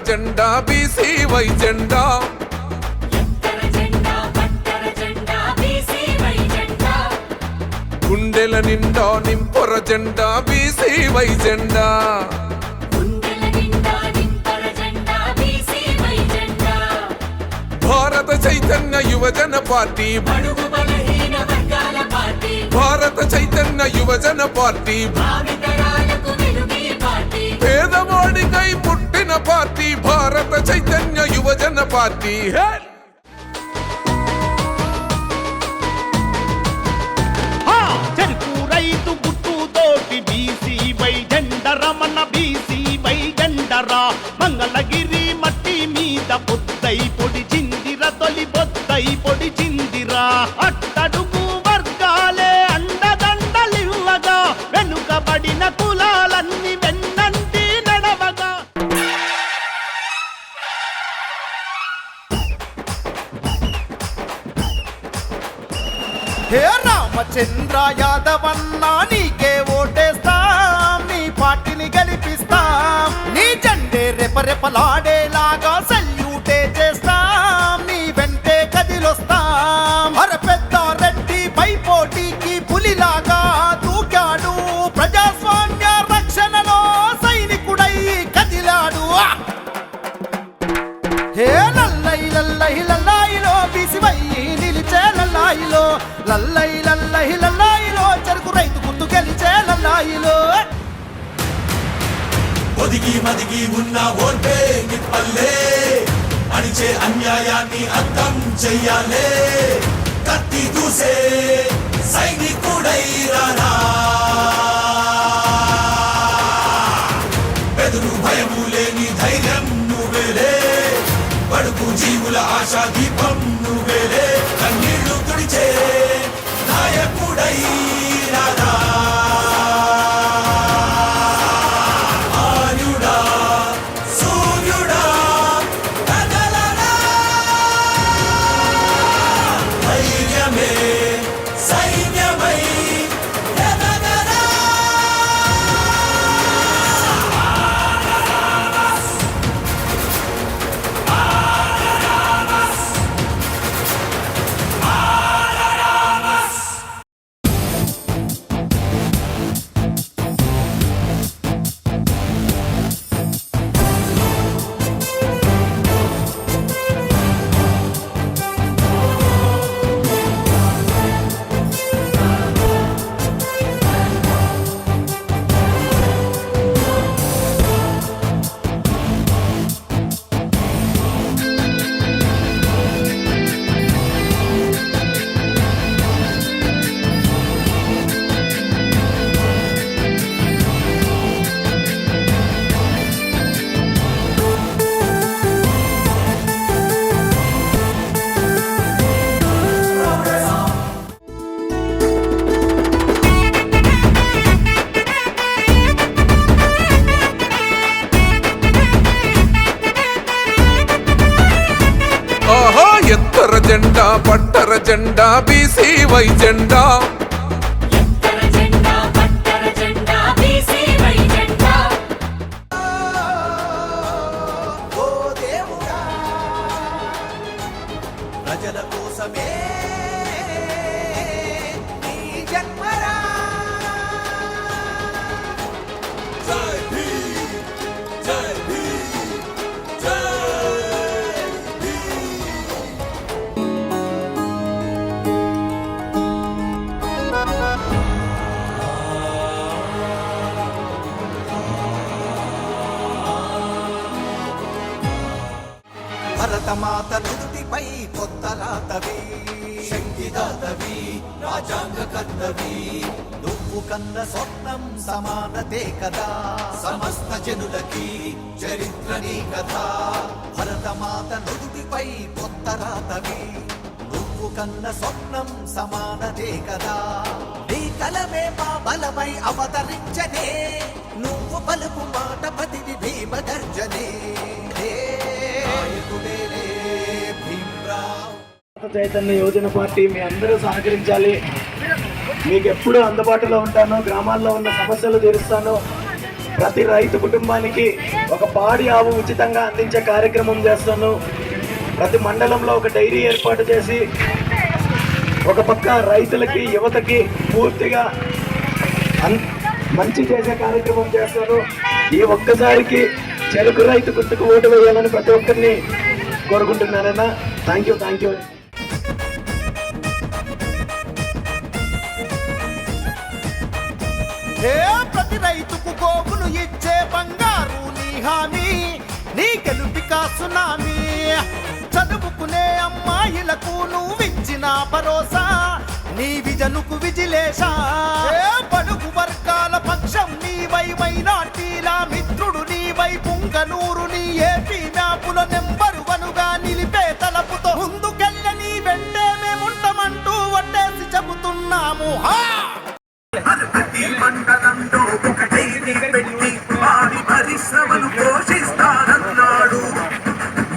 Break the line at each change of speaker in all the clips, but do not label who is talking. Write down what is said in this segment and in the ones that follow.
జెండా బీసీవై జెండా గుండెల నిండా నింపొర జెండా బీసీవై జెండా భారత చైతన్య యువజన పార్టీ భారత చైతన్య యువజన పార్టీ పేదవాడికై పుట్టిన పార్టీ భారత చైతన్య యువజన పార్టీ.
చెరుకు రైతు గుట్టుతోటి బీసీవై జెండా రమణ బీసీవై జెండరా మంగళగిరి మట్టి మీద పొద్దై పొడిచిందిరా తొలి పొద్దై పొడిచిందిరా అట్టడుగు వర్గాలే అండదండలివ్వగా వెనుకబడిన కులాలన్నీ వెన్నంటి నడవగా
హే రామచంద్ర యాదవన్నా నీకే ఓటేస్తాం నీ పార్టీని గెలిపిస్తాం నీ జెండే రెపరెపలాడేలాగా సల్యూటే చేస్తాం నీ వెంటే కదిలొస్తాం అర పెద్ద రెడ్డి పై పోటీకి పులిలాగా దూకాడు ప్రజాస్వామ్య రక్షణలో సైనికుడై కదిలాడు. హే లల్లై లల్లై లల్లాయిలో బీసీవై నిలిచే లల్లాయిలో లల్లై లల్లై లల్లాయిలో చెరుకు రైతు గుర్తు గెలిచే లల్లాయిలో
ఒదిగి మదిగి ఉన్న ఓటే నిప్పల్లే అణిచే అన్యాయాన్ని అంతం చెయ్యాలే కత్తి దూసే సైనికుడై రానా బెదురు భయము లేని ధైర్యం నువ్వేలే బడుగు జీవుల ఆశా దీపం నువ్వేలే కన్నీళ్లు తుడిచే నాయకుడై రానా ఆర్యుడా సూర్యుడా కదలరా ధైర్యమే సైన్యమై ఎదగరా
ఆహా ఎత్తర జెండా పట్టర జెండా బీసీవై జెండా
ఓ దేవుడా ప్రజల కోసమే నీ జన్మరా
జై భీమ్ జై భీమ్ జై
భరతమాత నుదుటిపై కొత్త రాతవి శక్తిదాతవి రాజ్యాంగ కర్తవి నువ్వు కన్న స్వప్నం సమానతే కదా సమస్త జనులకి చరిత్ర నీ కథ భరతమాత నుదుటిపై కొత్త రాతవి నువ్వు కన్న స్వప్నం సమానతే కదా నీ కలమే మా బలమై అవతరించనే నువ్వు పలుకు మాట పతిని భీమ గర్జనే
చైతన్య యువజన పార్టీ మీ అందరూ సహకరించాలి. మీకు ఎప్పుడూ అందుబాటులో ఉంటాను, గ్రామాల్లో ఉన్న సమస్యలు తీరుస్తాను. ప్రతి రైతు కుటుంబానికి ఒక పాడి ఆవు ఉచితంగా అందించే కార్యక్రమం చేస్తాను. ప్రతి మండలంలో ఒక డైరీ ఏర్పాటు చేసి ఒక పక్క రైతులకి యువతకి పూర్తిగా మంచి చేసే కార్యక్రమం చేస్తాను. ఈ ఒక్కసారికి చెరుకు రైతు గుర్తుకు ఓటు వేయాలని ప్రతి ఒక్కరిని కోరుకుంటున్నానన్నా. Thank you.
ప్రతి రైతుకు గోగులు ఇచ్చే బంగారు నీ హామీ, నీ గెలుపిక సునామీ. చదువుకునే అమ్మాయిలకు నువ్విచ్చిన భరోసా, నీ విజనుకు విజిలేశా. బడుగు వర్గాల పక్షం నీవై, మైనార్టీల మిత్రుడు నీవై, పుంగనూరు నీ ఏపీ మ్యాపుల నెంబరు వనుగా నిలిపే తలపుతో ముందుకెళ్ళని వెంటే మేముంటామంటూ వడ్డేసి చెబుతున్నాము.
మండలంలో ఒకటైని పెట్టి వారి పరిశ్రమలు పోషిస్తానన్నాడు.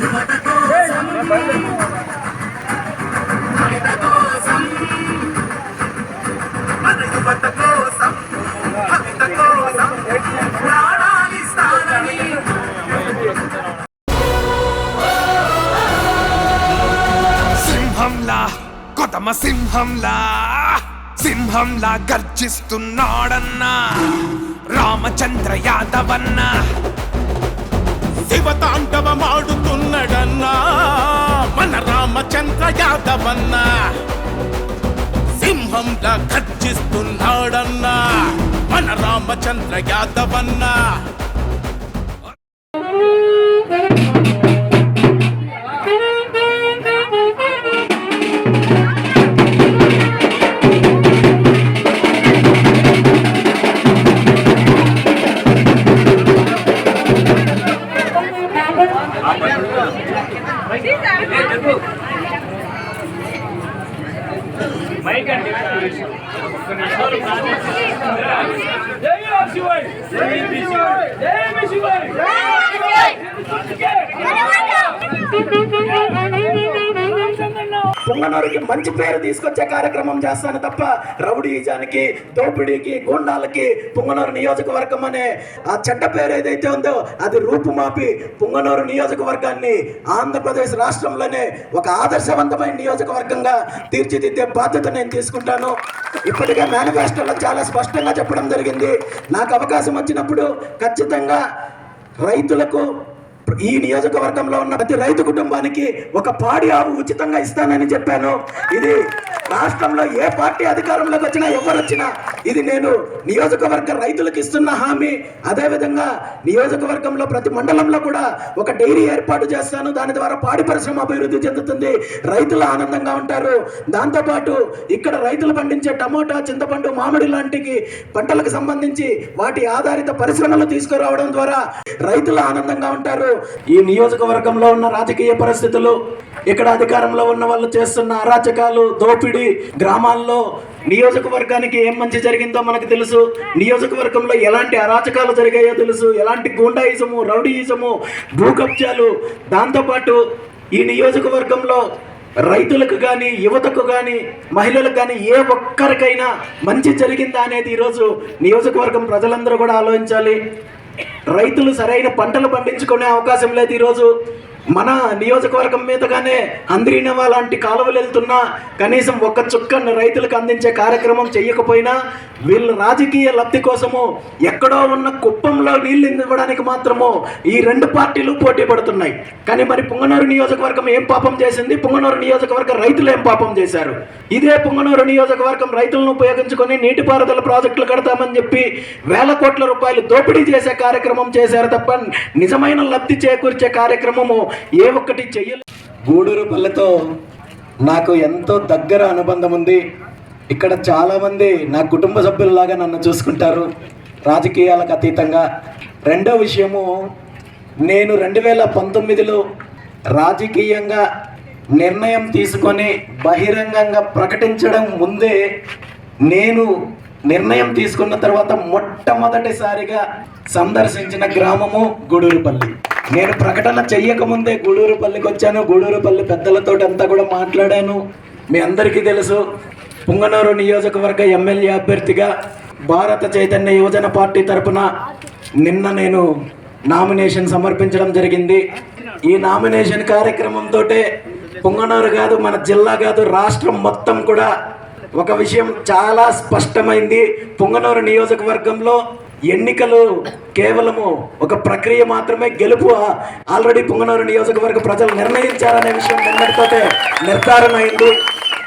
యువత కోసం మన యువత కోసం భవిత కోసం ప్రాణాలిస్తానని
సింహంలా కొదమ సింహంలా గర్జిస్తున్నాడన్నా రామచంద్ర యాదవన్నా.
శివతాండవమాడుతున్నడన్నా మన రామచంద్ర యాదవన్నా. సింహంలా గర్జిస్తున్నాడన్నా మన రామచంద్ర యాదవన్నా.
పొంగనూరుకి మంచి పేరు తీసుకొచ్చే కార్యక్రమం చేస్తాను తప్ప రౌడీజానికి, దోపిడీకి, గూండాలకి పొంగనూరు నియోజకవర్గం అనే ఆ చెడ్డ పేరు ఏదైతే ఉందో అది రూపుమాపి పొంగనూరు నియోజకవర్గాన్ని ఆంధ్రప్రదేశ్ రాష్ట్రంలోనే ఒక ఆదర్శవంతమైన నియోజకవర్గంగా తీర్చిదిద్దే బాధ్యత నేను తీసుకుంటాను. ఇప్పటికే మేనిఫెస్టోలో చాలా స్పష్టంగా చెప్పడం జరిగింది. నాకు అవకాశం వచ్చినప్పుడు ఖచ్చితంగా రైతులకు ఈ నియోజకవర్గంలో ఉన్న ప్రతి రైతు కుటుంబానికి ఒక పాడి ఆవు ఉచితంగా ఇస్తానని చెప్పాను. ఇది రాష్ట్రంలో ఏ పార్టీ అధికారంలోకి వచ్చినా ఎవరు వచ్చినా ఇది నేను నియోజకవర్గ రైతులకు ఇస్తున్న హామీ. అదేవిధంగా నియోజకవర్గంలో ప్రతి మండలంలో కూడా ఒక డైరీ ఏర్పాటు చేస్తాను. దాని ద్వారా పాడి పరిశ్రమ అభివృద్ధి చెందుతుంది, రైతులు ఆనందంగా ఉంటారు. దాంతోపాటు ఇక్కడ రైతులు పండించే టమోటా, చింతపండు, మామిడి లాంటి పంటలకు సంబంధించి వాటి ఆధారిత పరిశ్రమలు తీసుకురావడం ద్వారా రైతులు ఆనందంగా ఉంటారు. ఈ నియోజకవర్గంలో ఉన్న రాజకీయ పరిస్థితులు, ఇక్కడ అధికారంలో ఉన్న వాళ్ళు చేస్తున్న అరాచకాలు, దోపిడీ, గ్రామాల్లో నియోజకవర్గానికి ఏం మంచి జరిగిందో మనకు తెలుసు. నియోజకవర్గంలో ఎలాంటి అరాచకాలు జరిగాయో తెలుసు, ఎలాంటి గూండాయిజము, రౌడీయిజము, భూ కబ్జాలు. దాంతోపాటు ఈ నియోజకవర్గంలో రైతులకు కానీ, యువతకు కానీ, మహిళలకు కానీ ఏ ఒక్కరికైనా మంచి జరిగిందా అనేది ఈరోజు నియోజకవర్గం ప్రజలందరూ కూడా ఆలోచించాలి. రైతులు సరైన పంటలు పండించుకునే అవకాశం లేదు. ఈరోజు మన నియోజకవర్గం మీదగానే అంద్రీనవా లాంటి కాలువలు వెళ్తున్నా కనీసం ఒక్క చుక్కను రైతులకు అందించే కార్యక్రమం చేయకపోయినా వీళ్ళు రాజకీయ లబ్ధి కోసము ఎక్కడో ఉన్న కుప్పంలో నీళ్లు ఇవ్వడానికి మాత్రము ఈ రెండు పార్టీలు పోటీ పడుతున్నాయి. కానీ మరి పొంగనూరు నియోజకవర్గం ఏం పాపం చేసింది? పొంగనూరు నియోజకవర్గం రైతులు ఏం పాపం చేశారు? ఇదే పొంగనూరు నియోజకవర్గం రైతులను ఉపయోగించుకొని నీటిపారుదల ప్రాజెక్టులు కడతామని చెప్పి వేల కోట్ల రూపాయలు దోపిడీ చేసే కార్యక్రమం చేశారు తప్ప నిజమైన లబ్ధి చేకూర్చే కార్యక్రమము ఏ ఒక్కటి చెయ్యలేదు. గూడూరుపల్లితో నాకు ఎంతో దగ్గర అనుబంధం ఉంది. ఇక్కడ చాలామంది నా కుటుంబ సభ్యుల్లాగా నన్ను చూసుకుంటారు రాజకీయాలకు అతీతంగా. రెండో విషయము, నేను 2019లో రాజకీయంగా నిర్ణయం తీసుకొని బహిరంగంగా ప్రకటించడం ముందే నేను నిర్ణయం తీసుకున్న తర్వాత మొట్టమొదటిసారిగా సందర్శించిన గ్రామము గూడూరుపల్లి. నేను ప్రకటన చెయ్యకముందే గూడూరుపల్లికి వచ్చాను. గూడూరుపల్లి పెద్దలతో అంతా కూడా మాట్లాడాను. మీ అందరికీ తెలుసు, పొంగనూరు నియోజకవర్గ ఎమ్మెల్యే అభ్యర్థిగా భారత చైతన్య యువజన పార్టీ తరపున నిన్న నేను నామినేషన్ సమర్పించడం జరిగింది. ఈ నామినేషన్ కార్యక్రమంతో పుంగనూరు కాదు, మన జిల్లా కాదు, రాష్ట్రం మొత్తం కూడా ఒక విషయం చాలా స్పష్టమైంది. పుంగనూరు నియోజకవర్గంలో ఎన్నికలు కేవలము ఒక ప్రక్రియ మాత్రమే, గెలుపు ఆల్రెడీ పుంగనూరు నియోజకవర్గ ప్రజలు నిర్ణయించారనే విషయం నిన్నటితోటే నిర్ధారణ అయింది.